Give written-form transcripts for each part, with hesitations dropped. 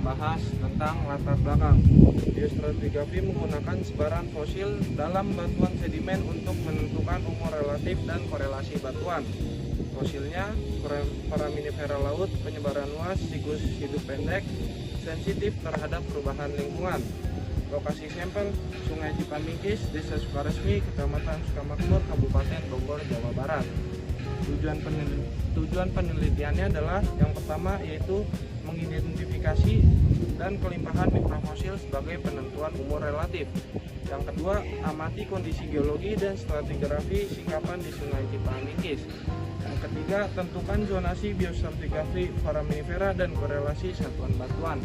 membahas tentang latar belakang. Biostratigrafi menggunakan sebaran fosil dalam batuan sedimen untuk menentukan umur relatif dan korelasi batuan. Fosilnya foraminifera laut, penyebaran luas, siklus hidup pendek, sensitif terhadap perubahan lingkungan. Lokasi sampel Sungai Cipamingkis, Desa Sukaresmi, Kecamatan Sukamakmur, Kabupaten Bogor, Jawa Barat. Tujuan penelitiannya adalah yang pertama yaitu mengidentifikasi dan kelimpahan mikrofosil sebagai penentuan umur relatif. Yang kedua, amati kondisi geologi dan stratigrafi singkapan di Sungai Cipamingkis. Yang ketiga, tentukan zonasi biostratigrafi foraminifera dan korelasi satuan batuan.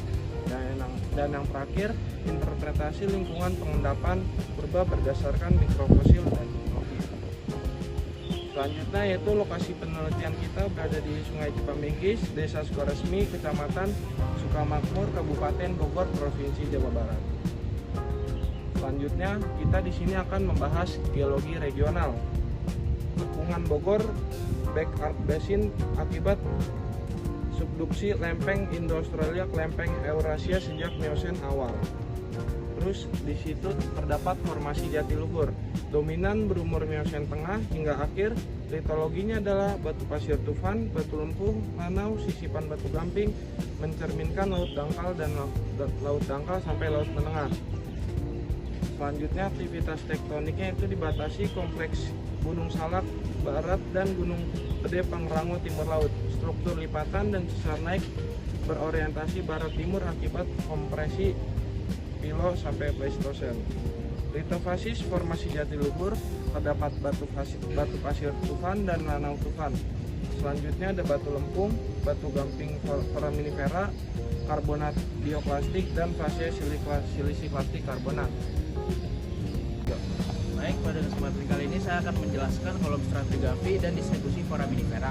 Dan yang terakhir, interpretasi lingkungan pengendapan purba berdasarkan mikrofosil dan geologi. Selanjutnya yaitu lokasi penelitian kita berada di Sungai Cipamingkis, Desa Sukaresmi, Kecamatan Sukamakmur, Kabupaten Bogor, Provinsi Jawa Barat. Selanjutnya kita di sini akan membahas geologi regional. Lingkungan Bogor backarc basin akibat subduksi lempeng Indo-Australia ke lempeng Eurasia sejak Miocene awal. Terus di situ terdapat formasi jatiluhur dominan berumur Miocene tengah hingga akhir. Litologinya adalah batu pasir tufan, batu lempuh, lanau, sisipan batu gamping, mencerminkan laut dangkal dan laut dangkal sampai laut menengah. Selanjutnya aktivitas tektoniknya itu dibatasi kompleks Gunung Salak Barat dan Gunung Gede Pangrango Timur Laut. Struktur lipatan dan sesar naik berorientasi barat timur akibat kompresi Pilo sampai Pleistosen. Litofasis formasi jatiluhur terdapat batu pasir tufan dan lanau tufan. Selanjutnya ada batu lempung, batu gamping foraminifera, karbonat bioklastik dan fase silisi plastik karbonat. Baik, pada kesempatan kali ini saya akan menjelaskan kolom stratigrafi dan distribusi foraminifera.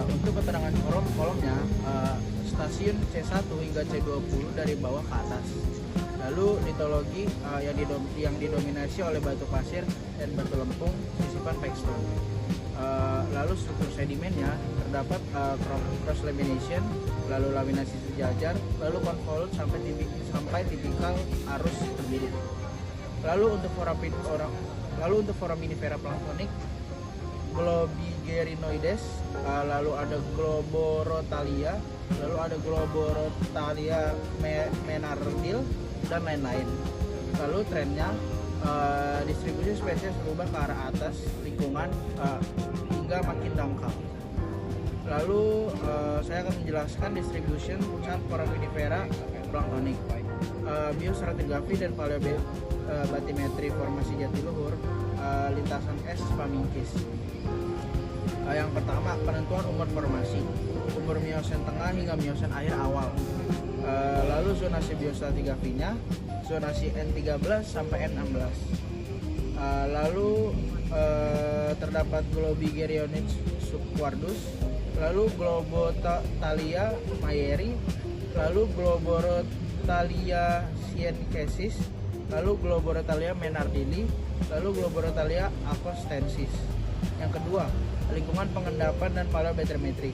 Untuk keterangan kolomnya, stasiun C1 hingga C20 dari bawah ke atas. Lalu litologi yang didominasi oleh batu pasir dan batu lempung, sisipan pekstone. Lalu struktur sedimennya terdapat cross lamination, lalu laminasi sejajar, lalu convolute sampai tipikal arus terbirit. Lalu untuk foraminifera planktonik, Globigerinoides, lalu ada Globorotalia, lalu ada Globorotalia menardil dan lain-lain. Lalu trennya distribusi spesies berubah ke arah atas lingkungan hingga makin dangkal. Lalu saya akan menjelaskan distribution foraminifera planktonik, biostratigrafi dan paleobatimetri formasi jatiluhur lintasan es Cipamingkis. Yang pertama, penentuan umur formasi, umur Miocene tengah hingga Miocene akhir awal. Lalu zonasi biostratigrafinya, zonasi N13 sampai N16. Lalu terdapat Globigerinoides subquardus, lalu Globotalia mayeri, lalu Globorotalia sienkiensis, lalu Globorotalia menardili, lalu Globorotalia acostensis. Yang kedua, lingkungan pengendapan dan paleobatimetri.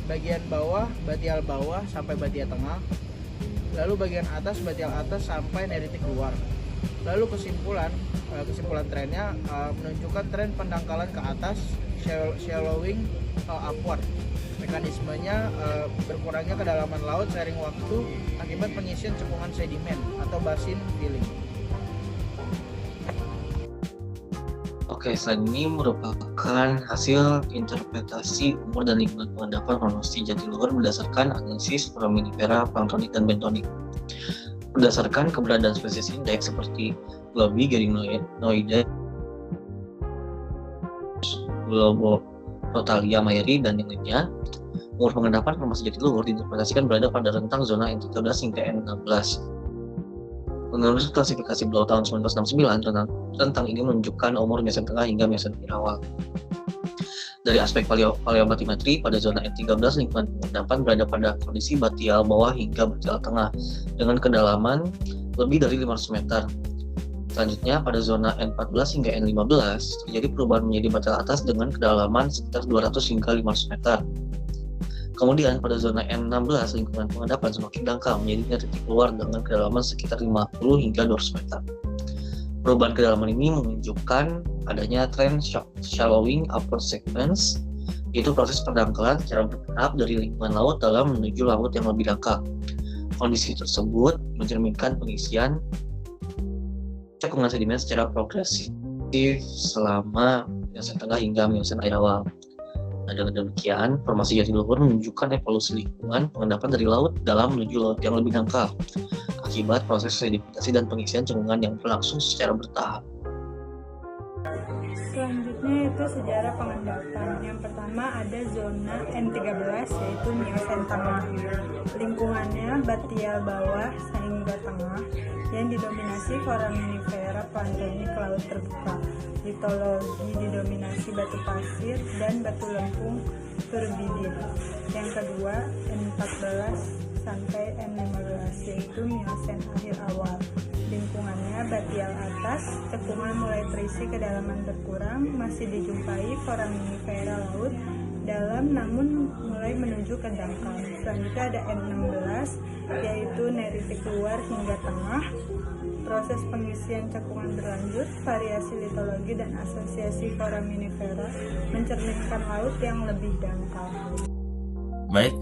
Bagian bawah, batial bawah sampai batial tengah. Lalu bagian atas, batial atas sampai neritik luar. Lalu kesimpulan trennya menunjukkan tren pendangkalan ke atas, shallowing upward. Mekanismenya berkurangnya kedalaman laut seiring waktu akibat pengisian cekungan sedimen atau basin filling. Oke, slide ini merupakan hasil interpretasi umur dan lingkungan pengendapan formasi jatiluhur berdasarkan analisis foraminifera, planktonik, dan bentonik. Berdasarkan keberadaan spesies indeks seperti Globigerinoides, Globorotalia mayeri, dan yang lainnya, umur pengendapan formasi jatiluhur diinterpretasikan berada pada rentang zona N13 hingga N16. Menurut klasifikasi Blau tahun 1969, rentang ini menunjukkan umur Miocene tengah hingga Miocene akhir awal. Dari aspek paleobatimetri, pada zona N13 lingkungan pengendapan berada pada kondisi batial bawah hingga batial tengah dengan kedalaman lebih dari 500 meter. Selanjutnya, pada zona N14 hingga N15 terjadi perubahan menjadi batial atas dengan kedalaman sekitar 200 hingga 500 meter. Kemudian pada zona N16 lingkungan pengendapan semakin dangkal menjadi titik keluar dengan kedalaman sekitar 50 hingga 200 meter. Perubahan kedalaman ini menunjukkan adanya tren shallowing upper segments, yaitu proses pendangkalan secara bertahap dari lingkungan laut dalam menuju laut yang lebih dangkal. Kondisi tersebut mencerminkan pengisian cekungan sedimen secara progresif selama Miocene tengah hingga Miocene akhir awal. Nah, dengan demikian, formasi jatiluhur menunjukkan evolusi lingkungan pengendapan dari laut dalam menuju laut yang lebih dangkal akibat proses sedimentasi dan pengisian cekungan yang berlangsung secara bertahap. Selanjutnya itu sejarah pengendapan. Yang pertama ada zona N13 yaitu Miocene tengah. Lingkungannya batial bawah hingga tengah yang didominasi foraminifera planktonic laut terbuka. Litologi didominasi batu pasir dan batu lempung turbidin. Yang kedua N14 sampai N15 yaitu Miocene akhir awal. Lingkungannya batial atas, cekungan mulai terisi kedalaman berkurang, masih dijumpai foraminifera laut dalam namun mulai menuju ke dangkal. Selanjutnya ada N16 yaitu neritik luar hingga tengah. Proses pengisian cekungan berlanjut, variasi litologi dan asosiasi foraminifera mencerminkan laut yang lebih dangkal. Baik,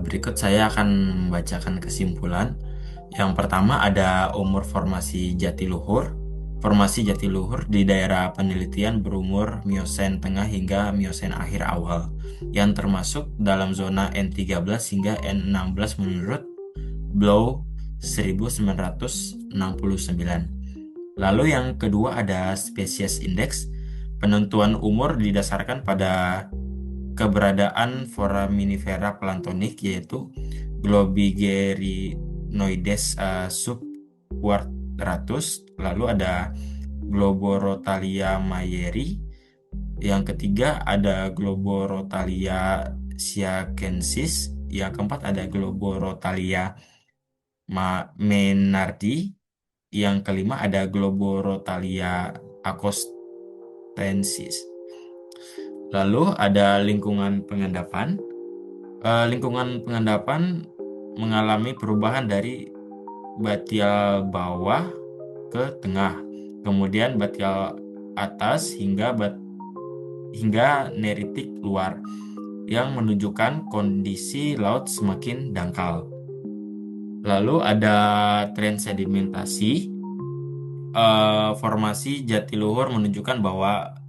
berikut saya akan membacakan kesimpulan. Yang pertama ada umur formasi jatiluhur. Formasi jatiluhur di daerah penelitian berumur Miocene tengah hingga Miocene akhir awal, yang termasuk dalam zona N13 hingga N16 menurut Blow 1969. Lalu yang kedua ada Species Index. Penentuan umur didasarkan pada keberadaan foraminifera planktonic yaitu Globigerinoides subquadratus, lalu ada Globorotalia mayeri, yang ketiga ada Globorotalia siacensis, yang keempat ada Globorotalia menardi, yang kelima ada Globorotalia acostensis. Lalu ada lingkungan pengendapan. Lingkungan pengendapan mengalami perubahan dari batial bawah ke tengah, kemudian batial atas hingga neritik luar, yang menunjukkan kondisi laut semakin dangkal. Lalu ada tren sedimentasi. Formasi jatiluhur menunjukkan bahwa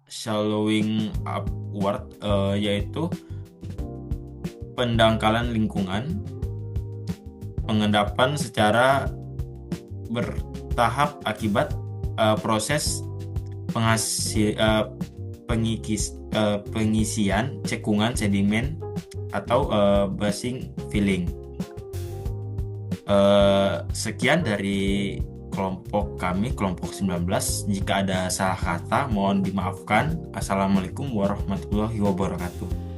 shallowing upward yaitu pendangkalan lingkungan pengendapan secara bertahap akibat proses pengisian cekungan sedimen atau basing filling. Sekian dari kelompok kami, kelompok 19. Jika ada salah kata mohon dimaafkan. Assalamualaikum warahmatullahi wabarakatuh.